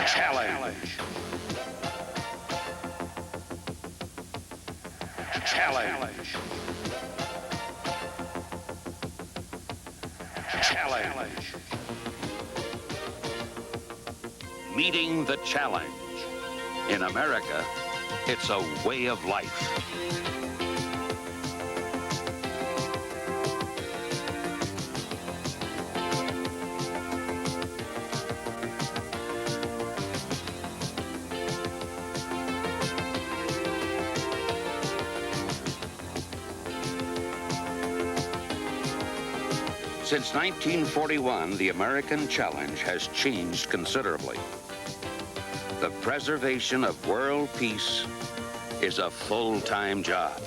Challenge. Challenge. Challenge. Meeting the challenge. In America, it's a way of life. Since 1941, the American challenge has changed considerably. The preservation of world peace is a full-time job.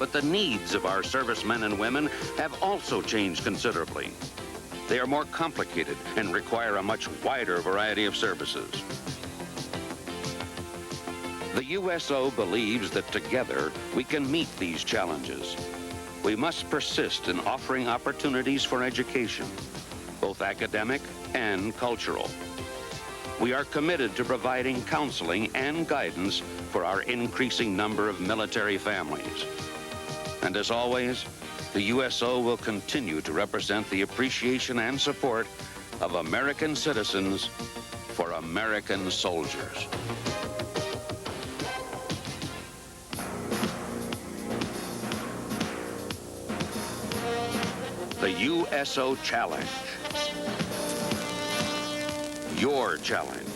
But the needs of our servicemen and women have also changed considerably. They are more complicated and require a much wider variety of services. The USO believes that together we can meet these challenges. We must persist in offering opportunities for education, both academic and cultural. We are committed to providing counseling and guidance for our increasing number of military families. And as always, the USO will continue to represent the appreciation and support of American citizens for American soldiers. The USO Challenge. Your challenge.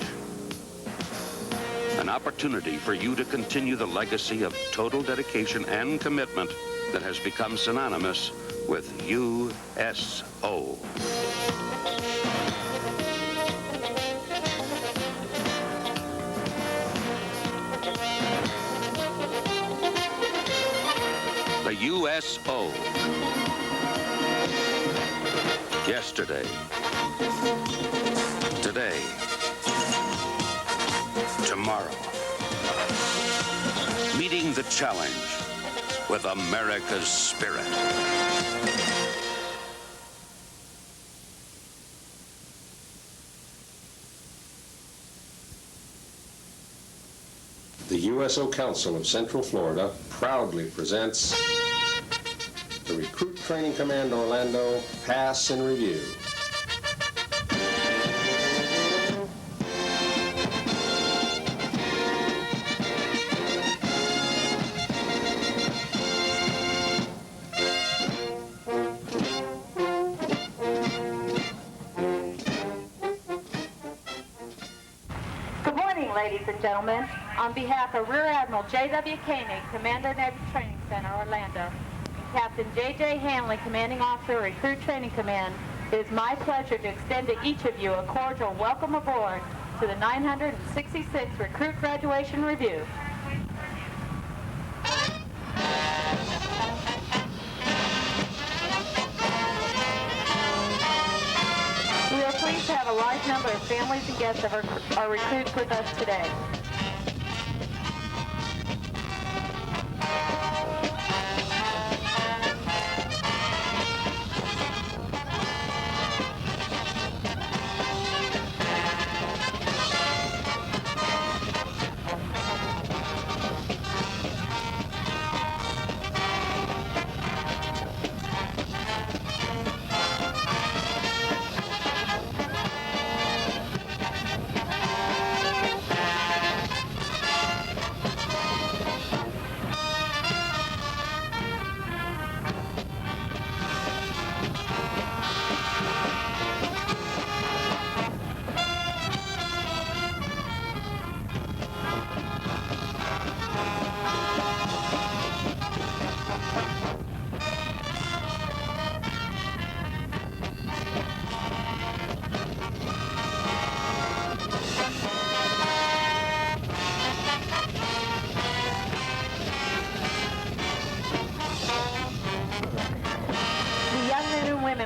An opportunity for you to continue the legacy of total dedication and commitment that has become synonymous with USO. The USO. Yesterday, today, tomorrow. Meeting the challenge with America's spirit. The USO Council of Central Florida proudly presents the Recruit Training Command Orlando Pass and Review. Good morning, ladies and gentlemen. On behalf of Rear Admiral J.W. Koenig, Commander Navy Training Center, Orlando, Captain J.J. Hanley, Commanding Officer, Recruit Training Command, it is my pleasure to extend to each of you a cordial welcome aboard to the 966th Recruit Graduation Review. We are pleased to have a large number of families and guests of our recruits with us today.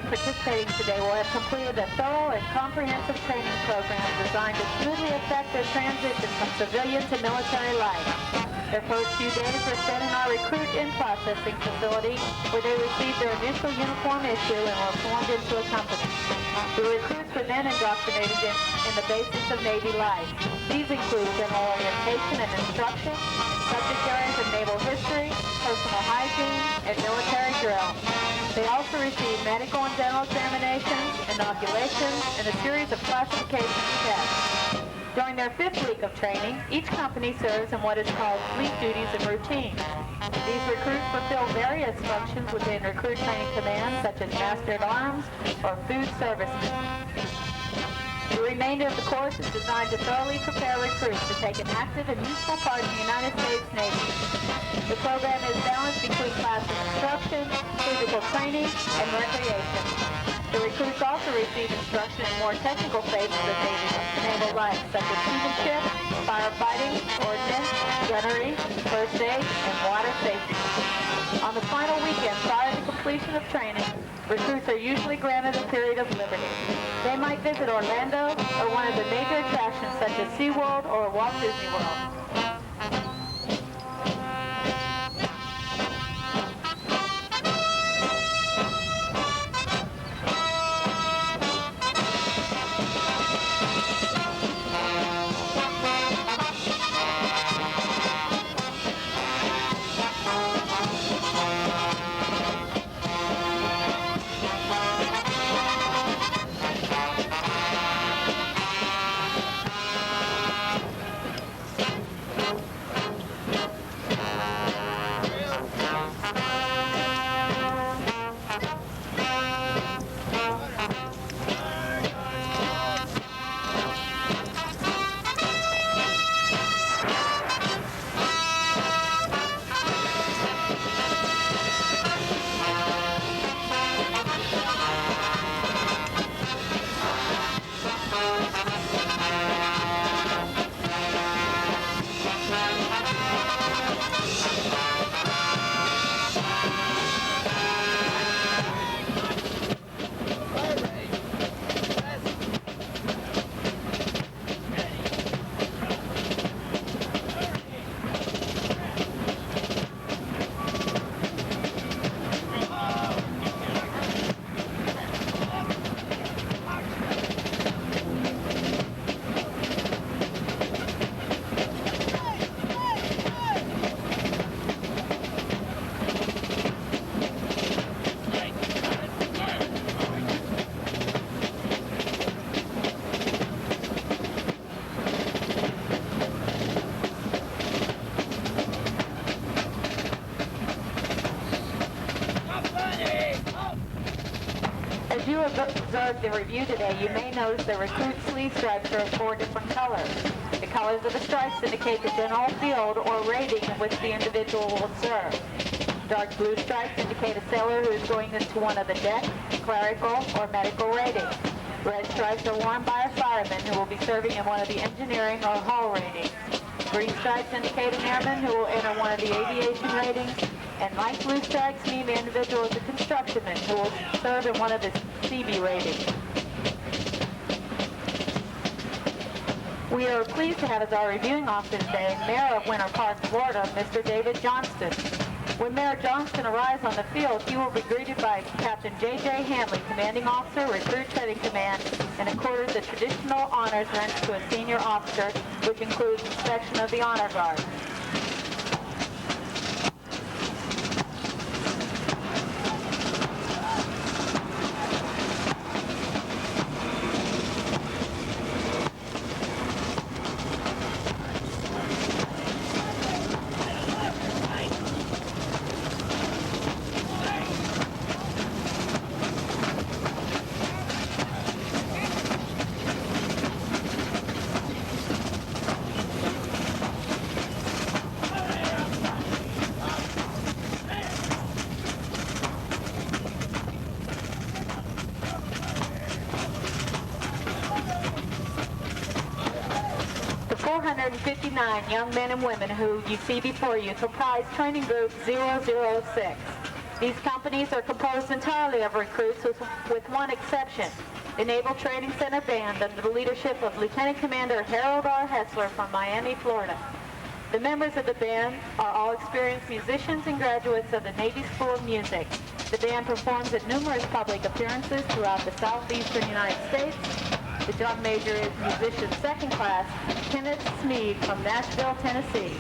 Participating today will have completed a thorough and comprehensive training program designed to smoothly effect their transition from civilian to military life. Their first few days are spent in our recruit in-processing facility, where they receive their initial uniform issue and were formed into a company. The recruits were then indoctrinated in the basics of Navy life. These include general orientation and instruction, subject areas of naval history, personal hygiene, and military drill. They also receive medical and dental examinations, inoculations, and a series of classification tests. During their 5th week of training, each company serves in what is called fleet duties and routines. These recruits fulfill various functions within Recruit Training Command, such as Master at Arms or Food Servicemen. The remainder of the course is designed to thoroughly prepare recruits to take an active and useful part in the United States Navy. The program is balanced between classroom instruction, physical training, and recreation. The recruits also receive instruction in more technical phases of naval life, such as seamanship, firefighting, ordnance, gunnery, first aid, and water safety. On the final weekend prior to completion of training, recruits are usually granted a period of liberty. They might visit Orlando or one of the major attractions such as SeaWorld or Walt Disney World. you observed the review today, you may notice the recruit sleeve stripes are of 4 different colors. The colors of the stripes indicate the general field or rating in which the individual will serve. Dark blue stripes indicate a sailor who is going into one of the deck, clerical, or medical ratings. Red stripes are worn by a fireman who will be serving in one of the engineering or hull ratings. Green stripes indicate an airman who will enter one of the aviation ratings. And light blue stripes mean the individual is a constructionman who will serve in one of the CB ratings. We are pleased to have as our reviewing officer today Mayor of Winter Park, Florida, Mr. David Johnston. When Mayor Johnston arrives on the field, he will be greeted by Captain J.J. Hanley, Commanding Officer, Recruit Training Command, and accorded the traditional honors rent to a senior officer, which includes inspection of the honor guard. The 459 young men and women who you see before you comprise Training Group 006. These companies are composed entirely of recruits with one exception, the Naval Training Center Band under the leadership of Lieutenant Commander Harold R. Hessler from Miami, Florida. The members of the band are all experienced musicians and graduates of the Navy School of Music. The band performs at numerous public appearances throughout the southeastern United States. The drum major is musician second class, Kenneth Smead from Nashville, Tennessee.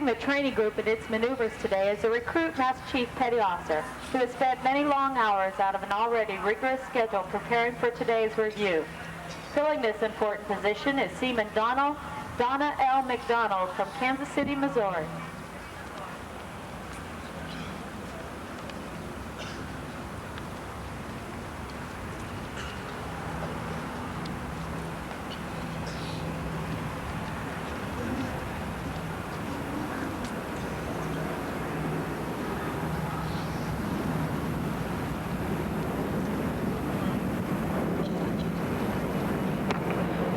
The training group in its maneuvers today is the recruit Master Chief Petty Officer, who has spent many long hours out of an already rigorous schedule preparing for today's review. Filling this important position is Seaman Donna L. McDonald from Kansas City, Missouri.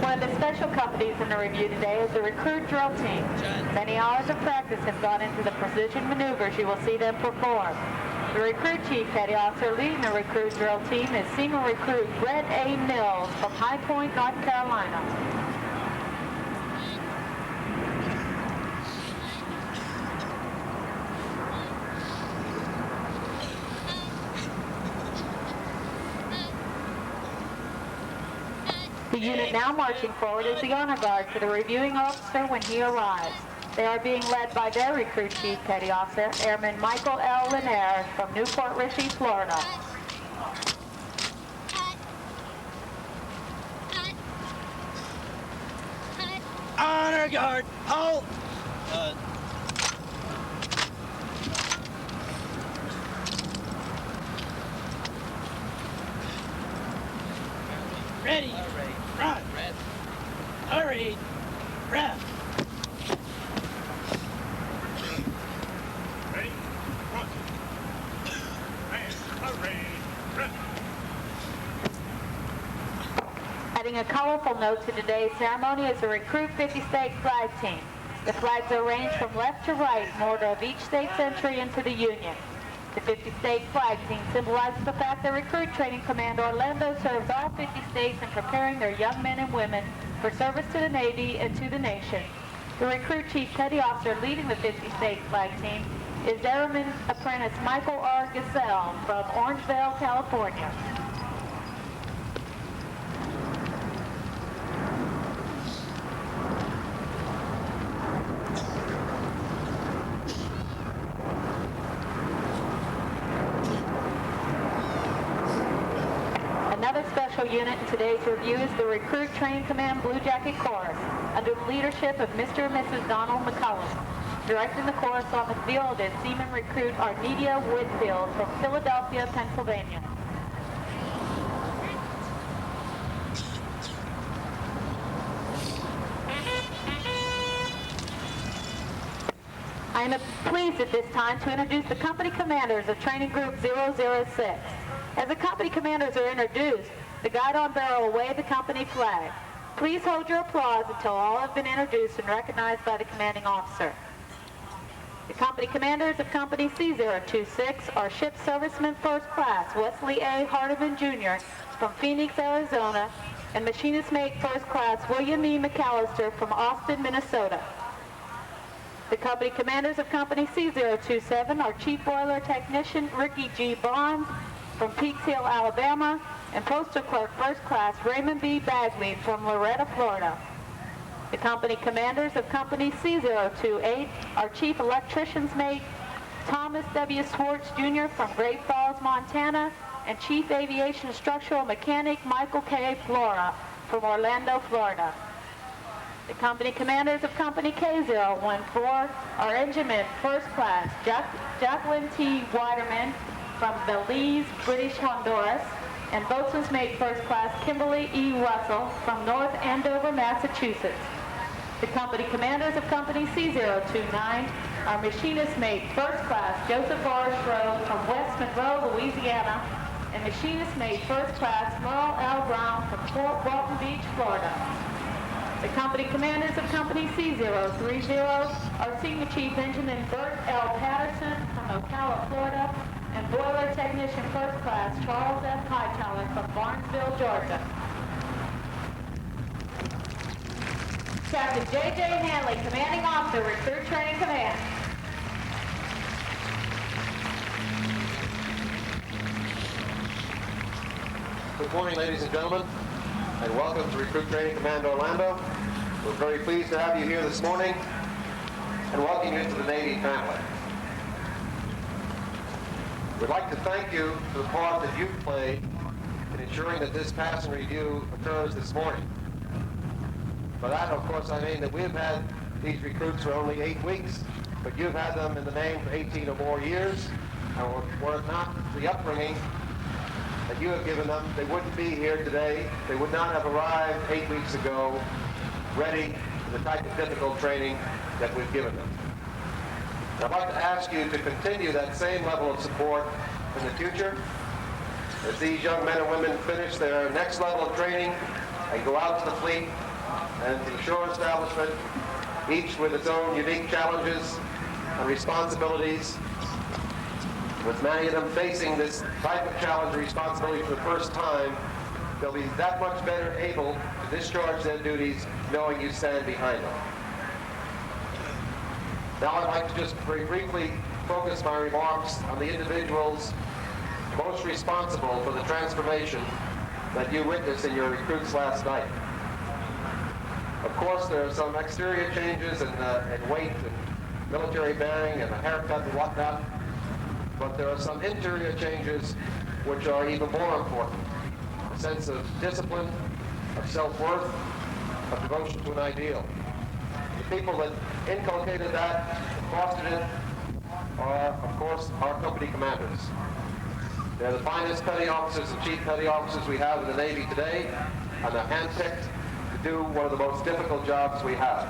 One of the special companies in the review today is the recruit drill team. Many hours of practice have gone into the precision maneuvers you will see them perform. The recruit chief petty officer leading the recruit drill team is Senior Recruit Brett A. Mills from High Point, North Carolina. The unit now marching forward is the honor guard for the reviewing officer when he arrives. They are being led by their recruit chief petty officer, Airman Michael L. Linaire from Newport Richey, Florida. Honor guard, halt! Ready, front, hurry, rest. Ready, front, hurry, rest. Adding a colorful note to today's ceremony is the Recruit 50 State Flag Team. The flags are arranged from left to right in order of each state's entry into the Union. The 50 State Flag Team symbolizes the fact that Recruit Training Command Orlando serves all 50 states in preparing their young men and women for service to the Navy and to the nation. The Recruit Chief Petty Officer leading the 50 State Flag Team is Airman Apprentice Michael R. Gazelle from Orangevale, California. Another special unit in today's review is the Recruit Training Command Blue Jacket Chorus. under the leadership of Mr. and Mrs. Donald McCullum. Directing the course on the field is Seaman Recruit Arnedia Whitfield from Philadelphia, Pennsylvania. I am pleased at this time to introduce the company commanders of Training Group 006. As the company commanders are introduced, the guide on barrel will wave the company flag. Please hold your applause until all have been introduced and recognized by the commanding officer. The company commanders of Company C026 are Ship Serviceman First Class Wesley A. Hardiman Jr. from Phoenix, Arizona, and Machinist Mate First Class William E. McAllister from Austin, Minnesota. The company commanders of Company C027 are Chief Boiler Technician Ricky G. Bonds from Peaks Hill, Alabama, and Postal Clerk First Class Raymond B. Bagley from Loretta, Florida. The company commanders of Company C028 are Chief Electrician's Mate Thomas W. Swartz Jr. from Great Falls, Montana, and Chief Aviation Structural Mechanic Michael K. Flora from Orlando, Florida. The company commanders of Company K014 are Engineman First Class Jacqueline T. Weiderman from Belize, British Honduras, and Boatswain's Mate First Class Kimberly E. Russell from North Andover, Massachusetts. The company commanders of Company C029 are Machinist Mate First Class Joseph R. Schroed from West Monroe, Louisiana, and Machinist Mate First Class Merle L. Brown from Fort Walton Beach, Florida. The company commanders of Company C030 are Senior Chief Engineman Bert L. Patterson from Ocala, Florida, and Boiler Technician First Class Charles F. Hightower from Barnesville, Georgia. Captain J.J. Hanley, Commanding Officer, Recruit Training Command. Good morning, ladies and gentlemen, and welcome to Recruit Training Command Orlando. We're very pleased to have you here this morning and welcome you to the Navy family. We'd like to thank you for the part that you've played in ensuring that this passing review occurs this morning. By that, of course, I mean that we've had these recruits for only 8 weeks, but you've had them in the name for 18 or more years, and were it not the upbringing that you have given them, they wouldn't be here today. They would not have arrived 8 weeks ago ready for the type of difficult training that we've given them. I'd like to ask you to continue that same level of support in the future as these young men and women finish their next level of training and go out to the fleet and the shore establishment, each with its own unique challenges and responsibilities, with many of them facing this type of challenge and responsibility for the first time. They'll be that much better able to discharge their duties knowing you stand behind them. Now I'd like to just very briefly focus my remarks on the individuals most responsible for the transformation that you witnessed in your recruits last night. Of course, there are some exterior changes in weight and military bearing and a haircut and whatnot, but there are some interior changes which are even more important. A sense of discipline, of self-worth, of devotion to an ideal. The people that inculcated that, fostered it, are, of course, our company commanders. They're the finest petty officers and chief petty officers we have in the Navy today, and they're handpicked to do one of the most difficult jobs we have.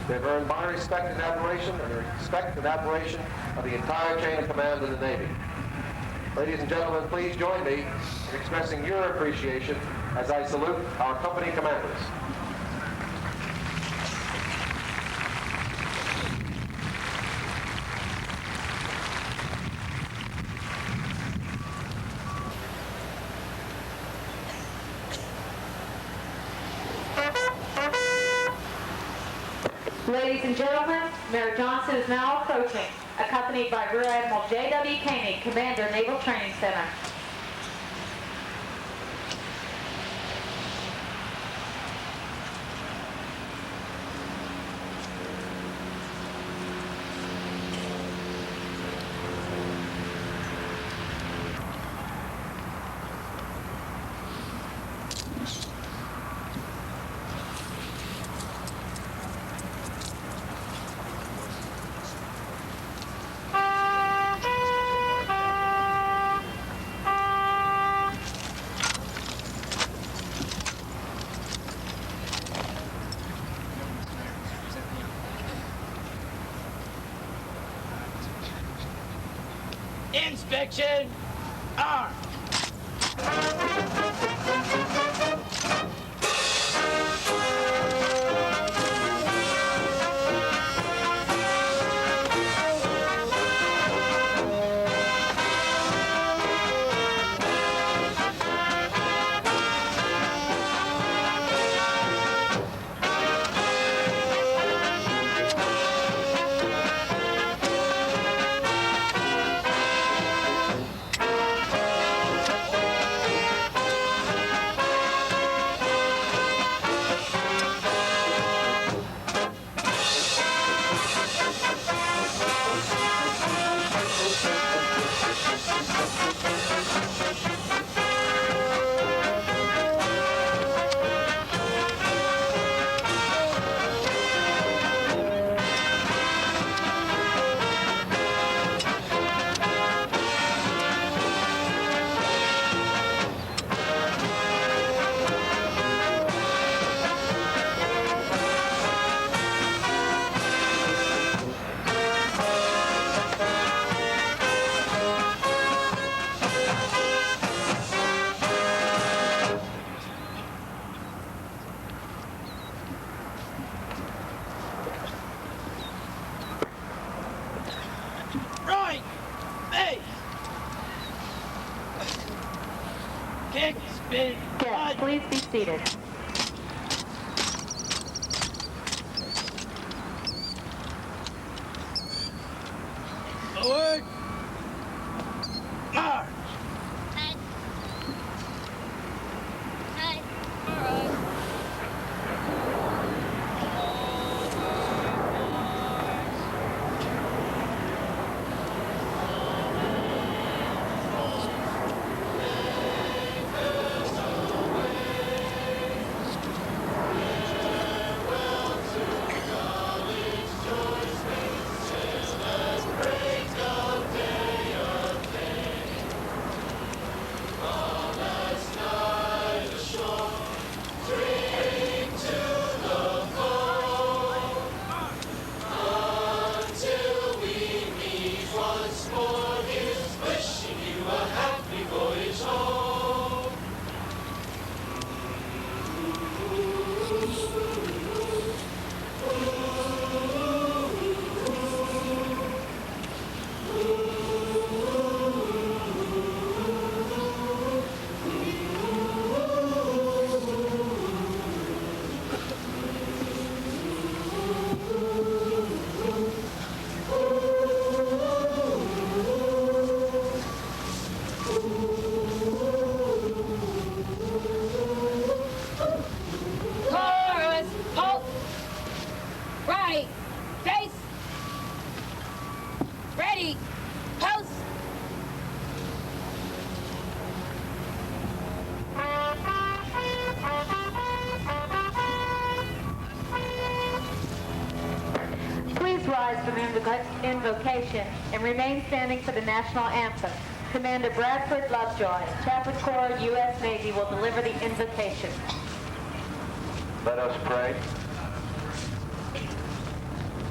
They've earned my respect and admiration, and the respect and admiration of the entire chain of command in the Navy. Ladies and gentlemen, please join me in expressing your appreciation as I salute our company commanders. Ladies and gentlemen, Mayor Johnson is now approaching, accompanied by Rear Admiral J.W. Koenig, Commander, Naval Training Center. Section, arm. Right, hey. Kick, spin, Guests, please be seated. Forward. March. Chorus, halt, right, face, ready, post. Please rise for the invocation and remain standing for the national anthem. Commander Bradford Lovejoy, Chaplain Corps, U.S. Navy, will deliver the invocation. Let us pray.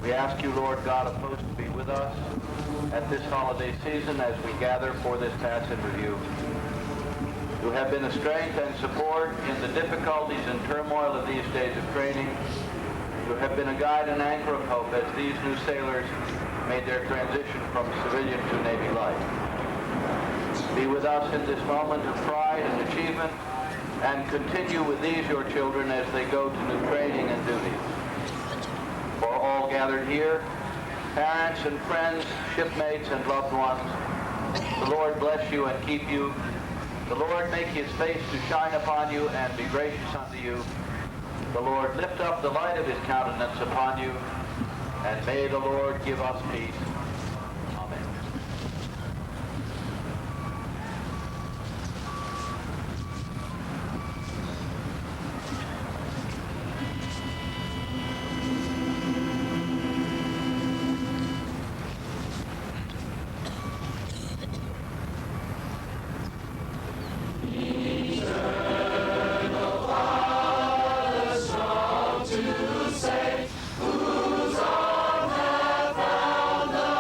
We ask you, Lord God of hosts, to be with us at this holiday season as we gather for this pass in review. You have been a strength and support in the difficulties and turmoil of these days of training. You have been a guide and anchor of hope as these new sailors made their transition from civilian to Navy life. Be with us in this moment of pride and achievement, and continue with these, your children, as they go to new training and duties. For all gathered here, parents and friends, shipmates and loved ones, the Lord bless you and keep you. The Lord make his face to shine upon you and be gracious unto you. The Lord lift up the light of his countenance upon you, and may the Lord give us peace. Amen. To say, whose arm hath found the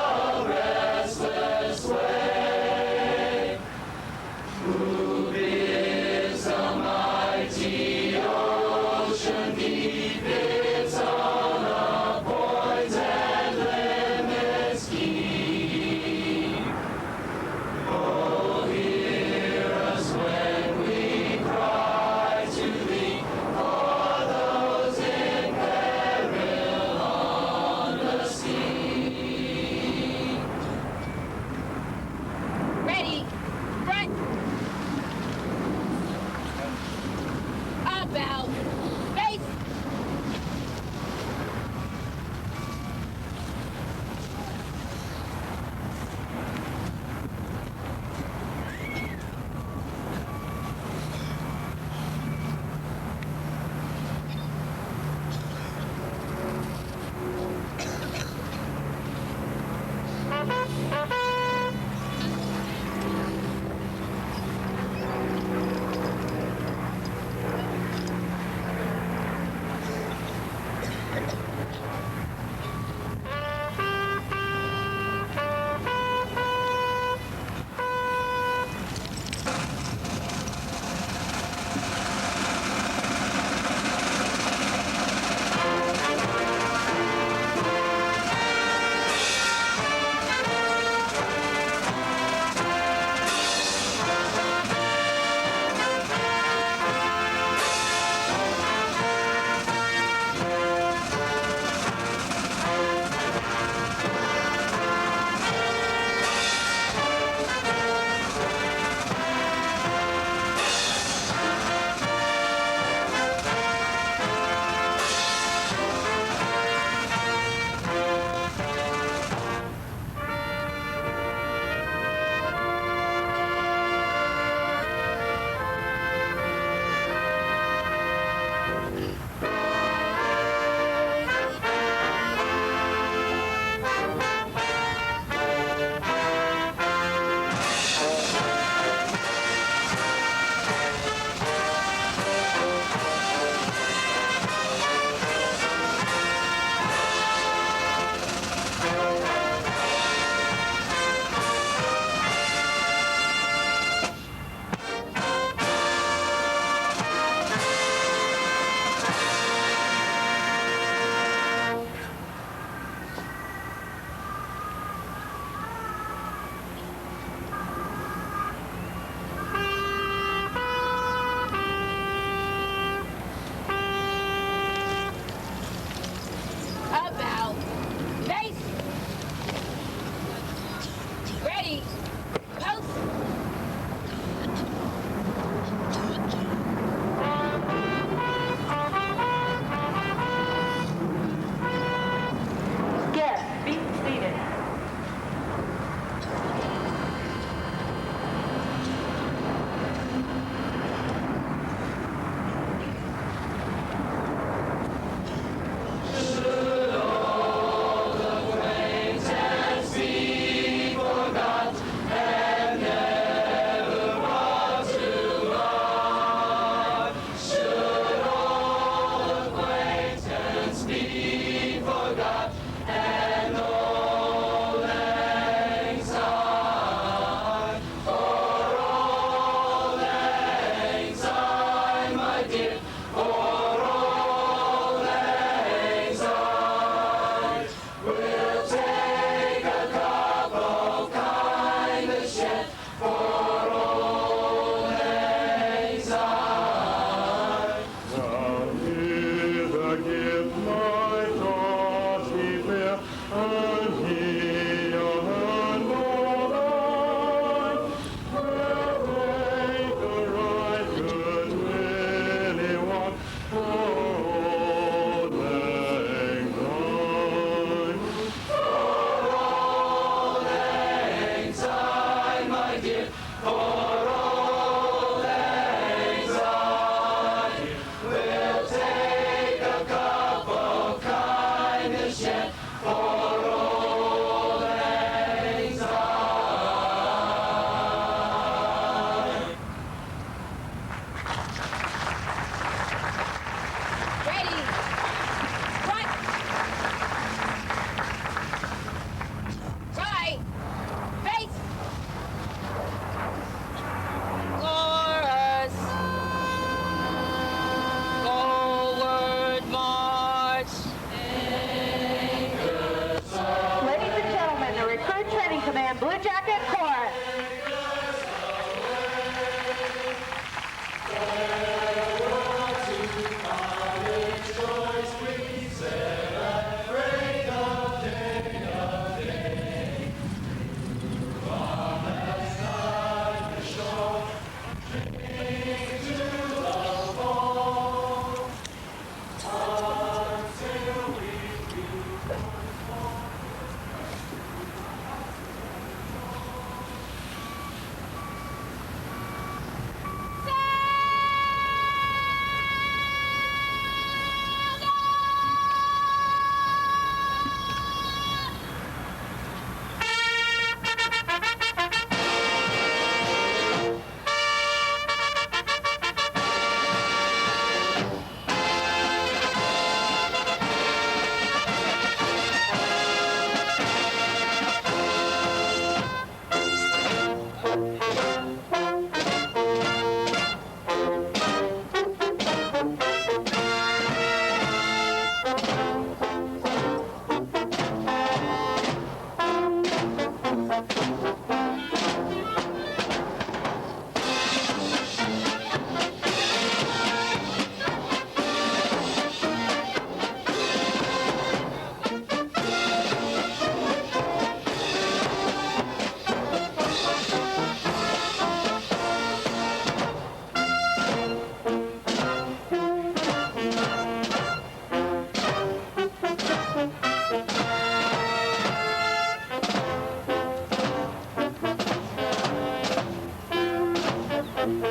Ladies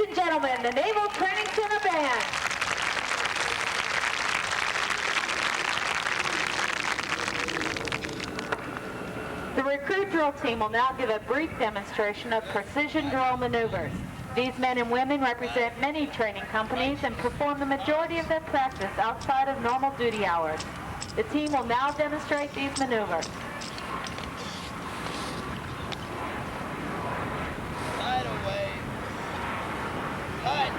and gentlemen, the Naval Training Center Band. The recruit drill team will now give a brief demonstration of precision drill maneuvers. These men and women represent many training companies and perform the majority of their practice outside of normal duty hours. The team will now demonstrate these maneuvers. Right away. Cut.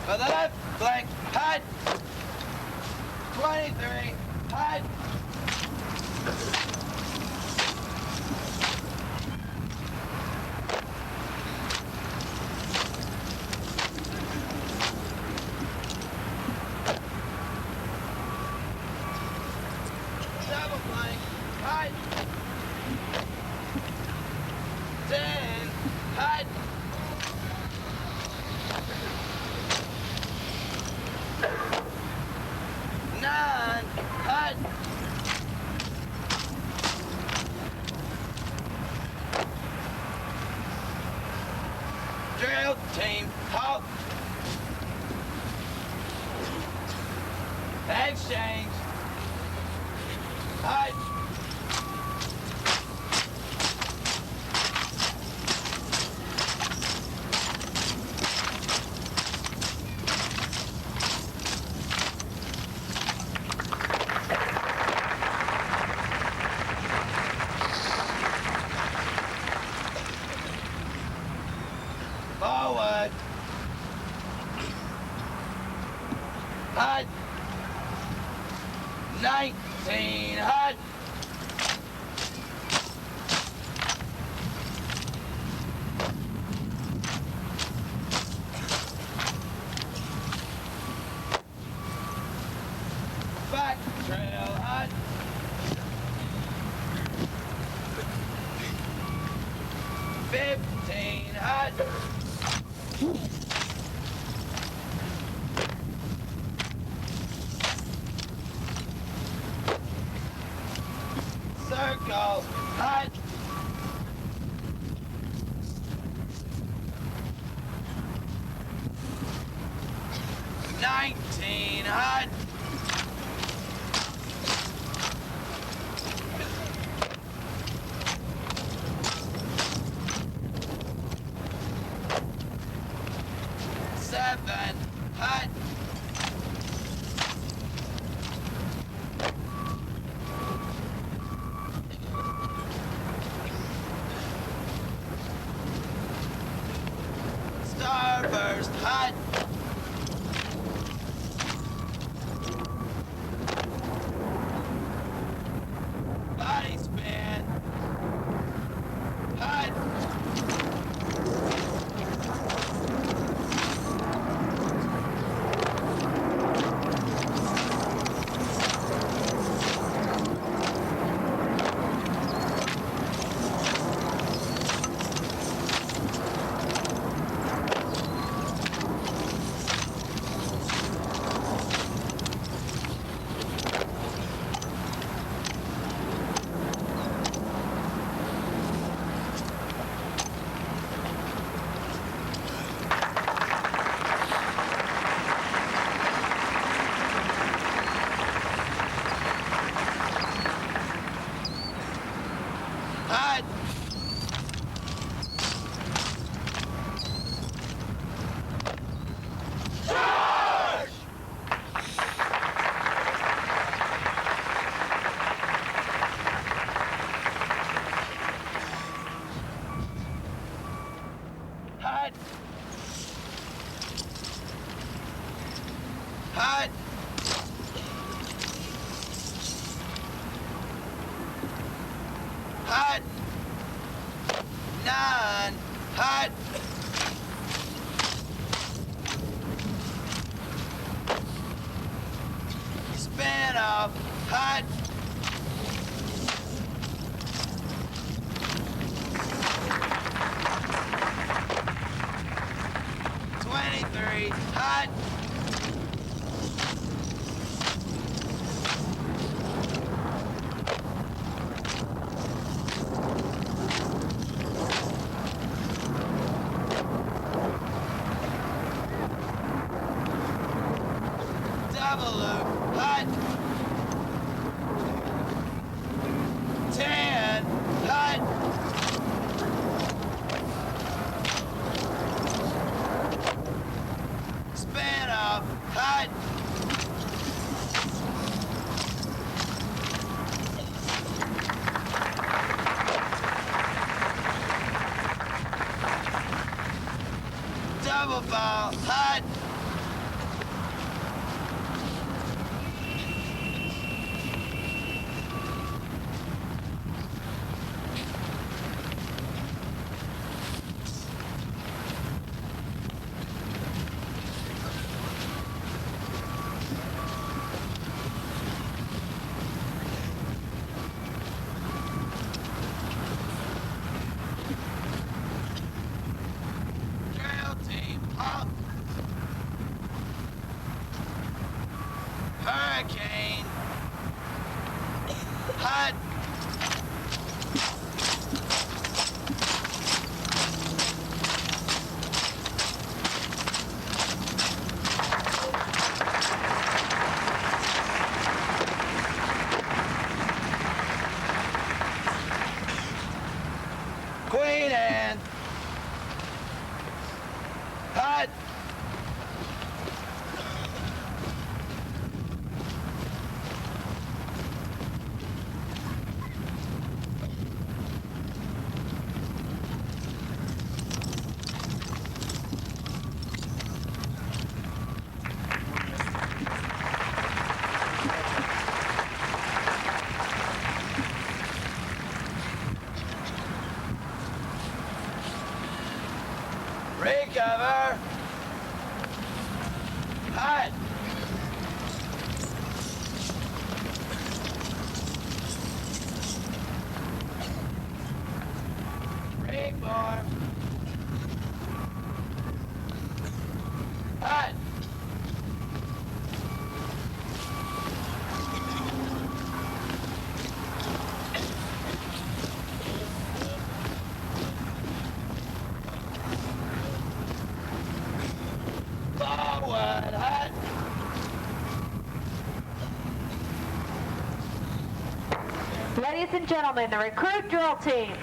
For the left flank, hut. 23, hut. Double flank, hut. 10, hut. 9, hut. 'Drill team, halt. Exchange. Hut. Forward. Hut. 19, hut. Back trail, hut. 15, hut. Circle, hut. 19, hut. 7, hut. 1st hut. Hut. Hut. 9. Hut. Spin off. Hut. Hut. Double loop. Hut. 10. Hut. Spin off. Hut. Double fall. Hut. Trail team up. Hurricane. Hut. Queen Anne. Hut. Recover. Hut. Reform. Hut. Forward. Hut. Ladies and gentlemen, the recruit drill team.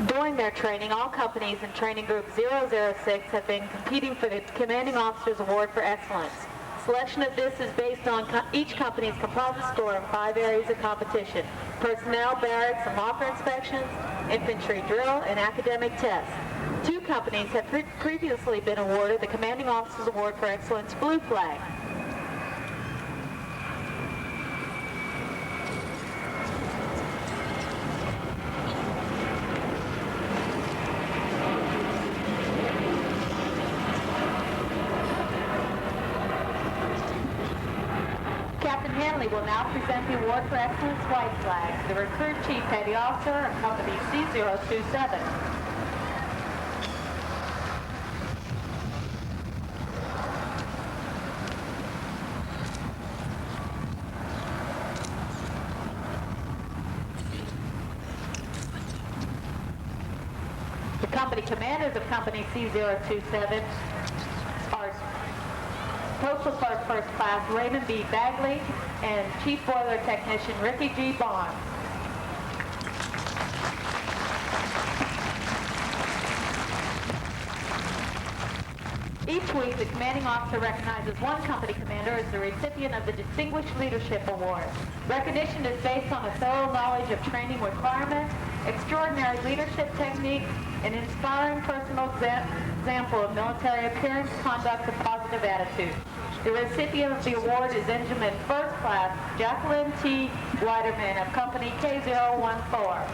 During their training, all companies in Training Group 006 have been competing for the Commanding Officer's Award for Excellence. Selection of this is based on each company's composite score in 5 areas of competition: personnel, barracks, and locker inspections, infantry drill, and academic tests. 2 companies have previously been awarded the Commanding Officer's Award for Excellence Blue Flag. Captain Hanley will now present the Award for Excellence White Flag to the Recruit Chief Petty Officer of Company C027. The company commanders of Company C027 are Postal Clerk First Class Raymond B. Bagley and Chief Boiler Technician Ricky G. Barnes. Each week, the commanding officer recognizes one company commander as the recipient of the Distinguished Leadership Award. Recognition is based on a thorough knowledge of training requirements, extraordinary leadership techniques, and inspiring personal example of military appearance, conduct, and positive attitude. The recipient of the award is Engineman First Class Jacqueline T. Weiderman of Company K014.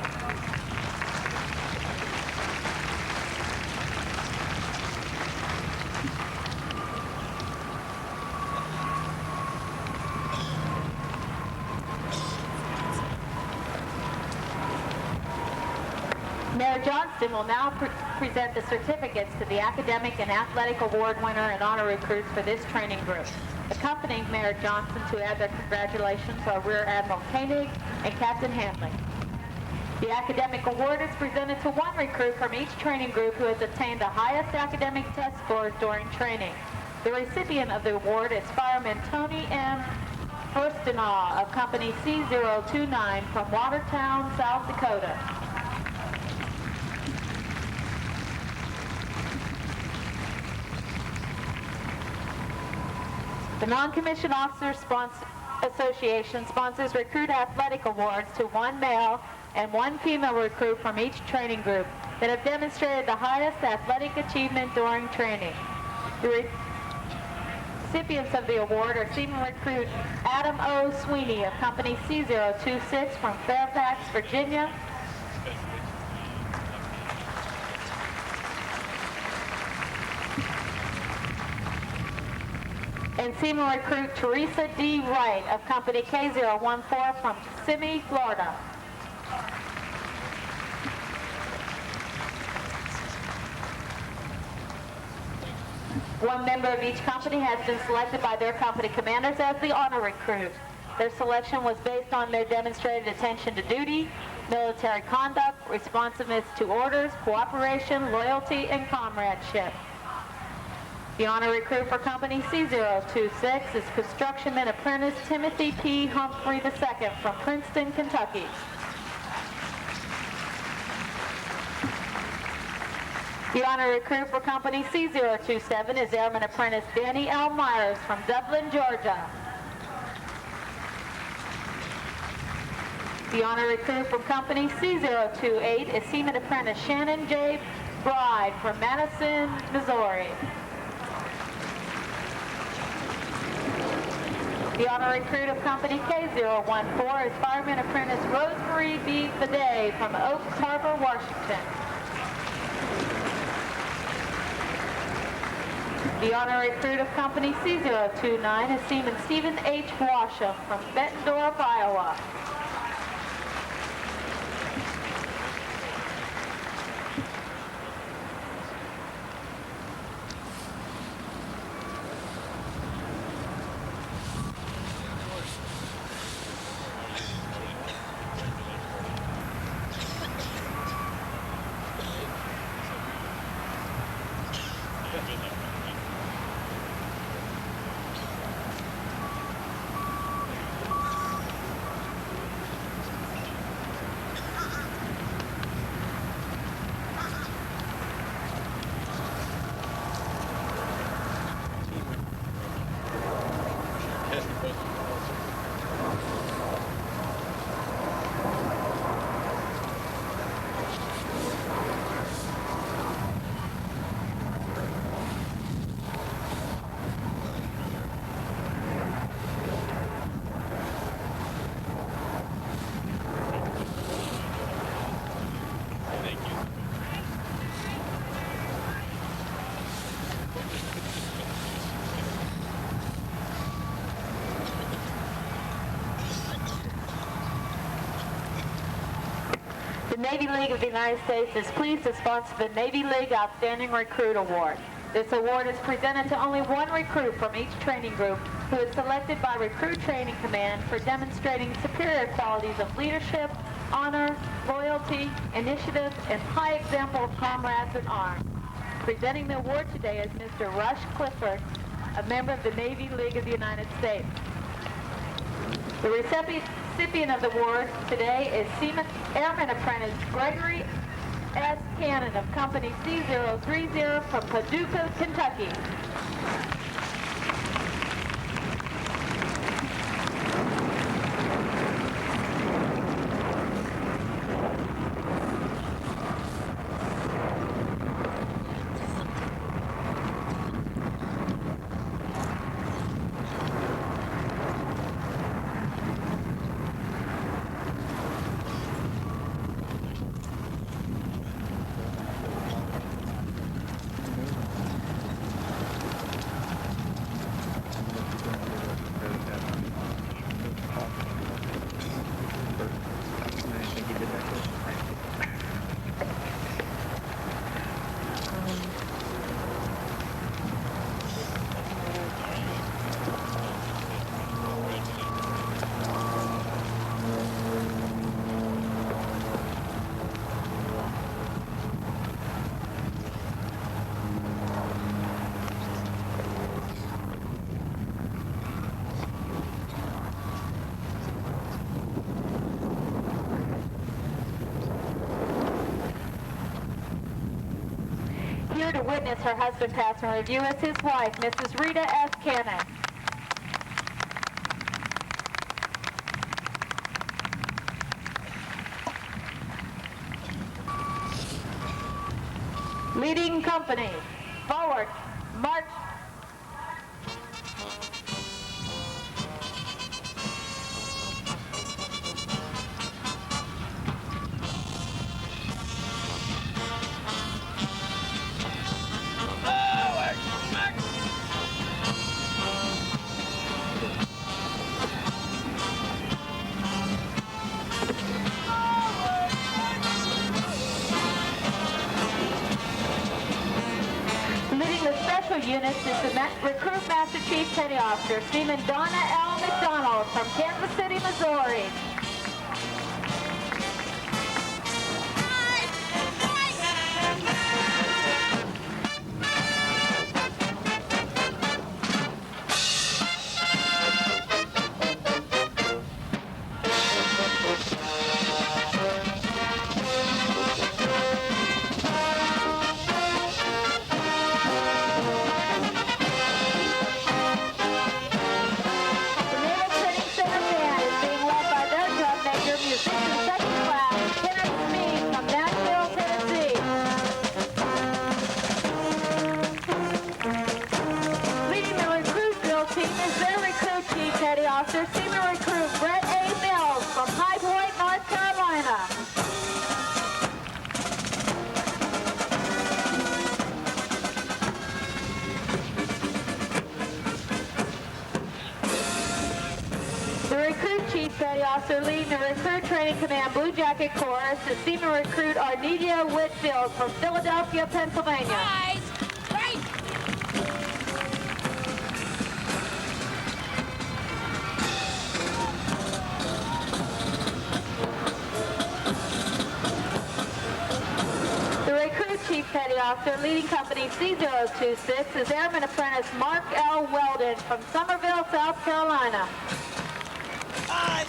Mayor Johnston will now present the certificates to the academic and athletic award winner and honor recruits for this training group. Accompanying Mayor Johnston to add their congratulations are Rear Admiral Koenig and Captain Hanley. The academic award is presented to one recruit from each training group who has attained the highest academic test scores during training. The recipient of the award is Fireman Tony M. Furstenaw of Company C029 from Watertown, South Dakota. The Non-Commissioned Officers Association sponsors recruit athletic awards to one male and one female recruit from each training group that have demonstrated the highest athletic achievement during training. The recipients of the award are Seaman Recruit Adam O. Sweeney of Company C026 from Fairfax, Virginia, and Seaman Recruit Teresa D. Wright of Company K014 from Kissimmee, Florida. One member of each company has been selected by their company commanders as the honor recruit. Their selection was based on their demonstrated attention to duty, military conduct, responsiveness to orders, cooperation, loyalty, and comradeship. The honor recruit for Company C026 is Constructionman Apprentice Timothy P. Humphrey II from Princeton, Kentucky. The honor recruit for Company C027 is Airman Apprentice Danny L. Myers from Dublin, Georgia. The honor recruit from Company C028 is Seaman Apprentice Shannon J. Bride from Madison, Missouri. The honor recruit of Company K014 is Fireman Apprentice Rosemary B. Bidet from Oak Harbor, Washington. The honor recruit of Company C029 is Seaman Stephen H. Washam from Bettendorf, Iowa. The Navy League of the United States is pleased to sponsor the Navy League Outstanding Recruit Award. This award is presented to only one recruit from each training group who is selected by Recruit Training Command for demonstrating superior qualities of leadership, honor, loyalty, initiative, and high example of comrades in arms. Presenting the award today is Mr. Rush Clifford, a member of the Navy League of the United States. The recipient of the award today is Seaman Airman Apprentice Gregory S. Cannon of Company C030 from Paducah, Kentucky. Here to witness her husband pass and review is his wife, Mrs. Rita S. Cannon. Leading company, forward, march. Units is the Recruit Master Chief Petty Officer, Seaman Donna L. McDonald from Kansas City, Missouri. Officer leading the Recruit Training Command Blue Jacket Corps is Seaman Recruit Arnedia Whitfield from Philadelphia, Pennsylvania. Guys, right. The Recruit Chief Petty Officer leading Company C026 is Airman Apprentice Mark L. Weldon from Summerville, South Carolina. Eyes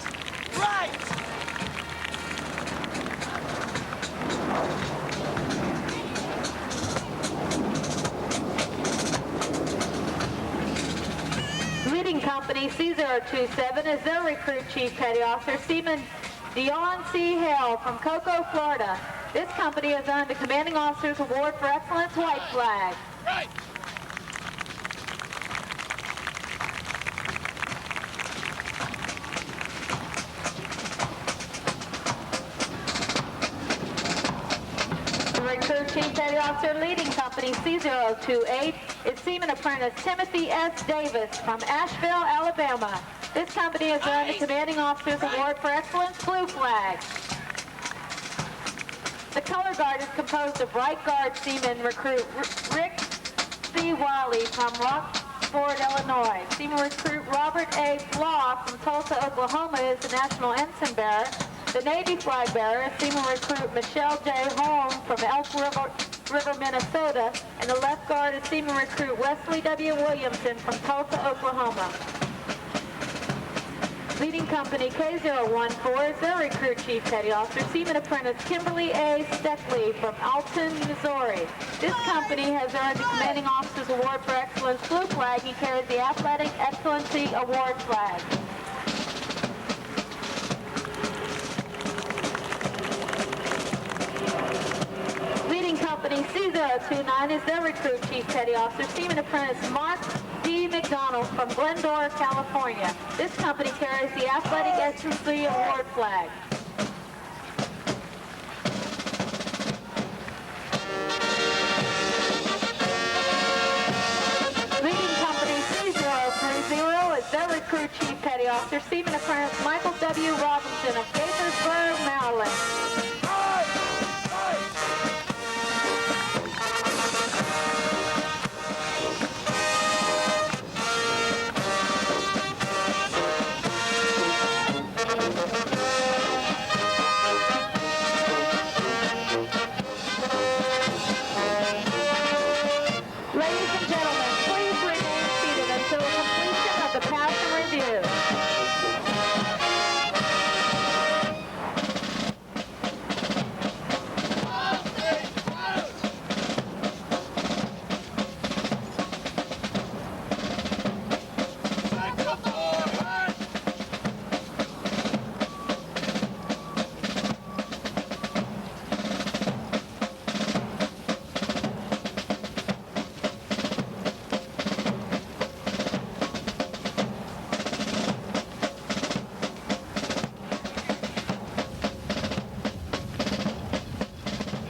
right! Leading Company C027 is their Recruit Chief Petty Officer Seaman Dion C. Hale from Cocoa, Florida. This company has earned the Commanding Officer's Award for Excellence White Flag. Right! Recruit Chief Petty Officer leading Company C028 is Seaman Apprentice Timothy S. Davis from Asheville, Alabama. This company has earned the Commanding Officer's Award for Excellence Blue Flag. The color guard is composed of right guard seaman recruit Rick C. Wiley from Rockford, Illinois. Seaman recruit Robert A. Block from Tulsa, Oklahoma is the national ensign bearer. The Navy flag bearer is Seaman recruit Michelle J. Holmes from Elk River, Minnesota. And the left guard is Seaman recruit Wesley W. Williamson from Tulsa, Oklahoma. Leading company K014 is their recruit chief petty officer, Seaman apprentice Kimberly A. Steckley from Alton, Missouri. This company has earned the Commanding Officer's Award for Excellence blue flag. He carries the Athletic Excellency Award flag. Leading company C029 is their recruit chief petty officer, Seaman apprentice Mark D. McDonald from Glendora, California. This company carries the Athletic Excellency Award flag. Leading company C030 is their recruit chief petty officer, Seaman apprentice Michael W. Robinson of Gaithersburg, Maryland. Ladies and gentlemen, please remain seated until completion of the pass and review.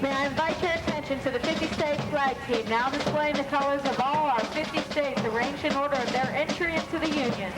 May I invite your attention to the 50-state flag team, now displaying the colors of all our 50 states arranged in order of their entry into the Union.